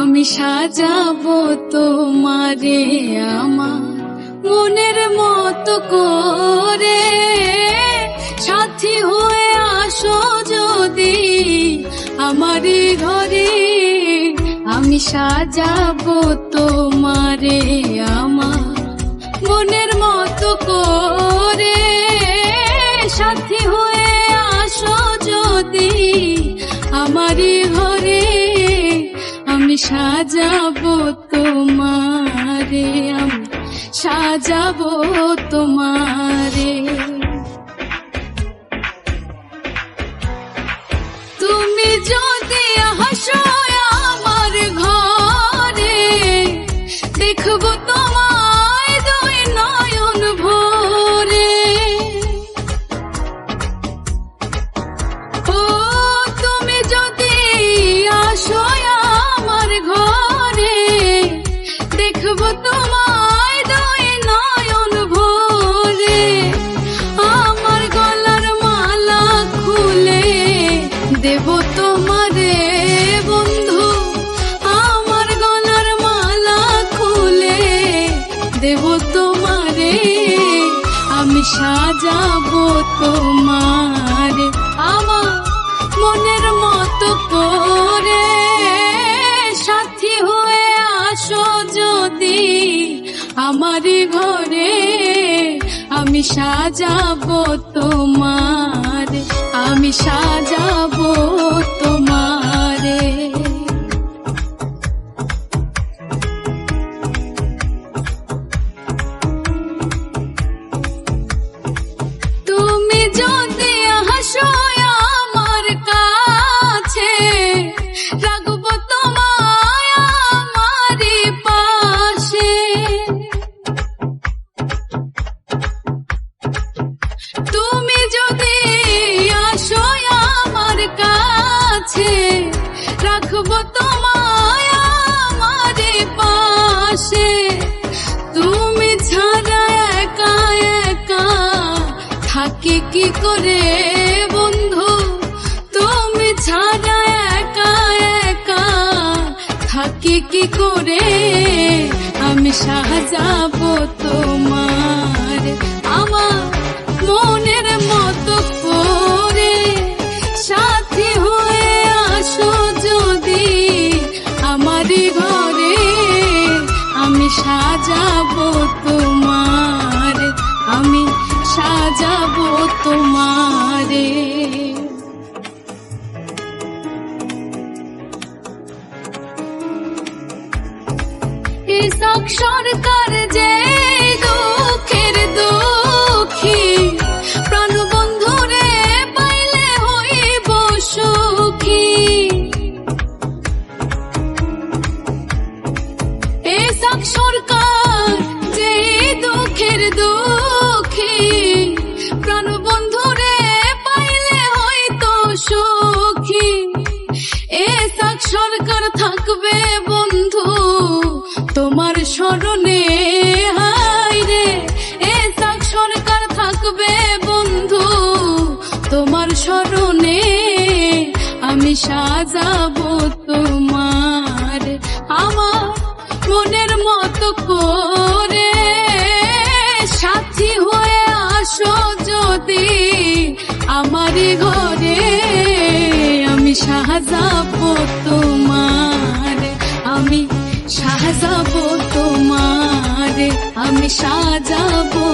আমি সাজাবো তোমারে আমার মনের মতো করে, সাথী হয়ে আসো যদি আমারই ঘরে। আমি সাজাবো তোমারে আমার মনের মতো করে, সাথী হয়ে আসো যদি আমারই ঘরে। আমি সাজাবো তোমারে, আমি সাজাবো তোমারে। তুমি যদি হাসো আমার ঘরে, দেখবো তোমায় দুই নয়ন ভরে। ও তুমি যদি আসো আমার ঘরে, দেখবো তোমায় দুই নয়ন ভরে। আমার গলার মালা খুলে দেব তোমারে বন্ধু, আমার গলার মালা খুলে দেব তোমারে। আমি সাজাবো তোমারে আমার মনের মতো করে, সাথী হয়ে আসো যদি আমারই ঘরে। আমি সাজাবো তোমারে, আমি সাজাবো তোমারে। তুমি যদি হাসো আমার কাছে, রাখবো তোমায় আমারই পাশে। তুমি যদি আসো আমার কাছে, রাখবো তোমায় আমারই পাশে। তুমি ছাড়া একা একা থাকি কি করে বন্ধু, তুমি ছাড়া একা একা থাকি কি করে। আমি সাজাবো তোমার আমার মনের মতো করে, সাথী হয়ে আসো যদি আমারই ঘরে। আমি সাজাবো তোমার, আমি সাজাবো তোমারে। ইসাক সরকার যে দুঃখের দুঃখী, প্রাণ বন্ধুরে পাইলে হইব সুখী। ইসাক সরকার যে দুঃখের দুঃখী, প্রাণ বন্ধুরে পাইলে হইতো সুখী। ইসাক সরকার থাকবে বন্ধু তোমার স্মরণে, হায় রে। ইসাক সরকার থাকবে বন্ধু তোমার স্মরণে। আমি সাজাবো তোমার আমার মনের মতো করে, সাথী হয়ে আসো যদি আমারই ঘরে। আমি সাজাবো তোমার, আমি সাজাবো তোমারে, আমি সাজাবো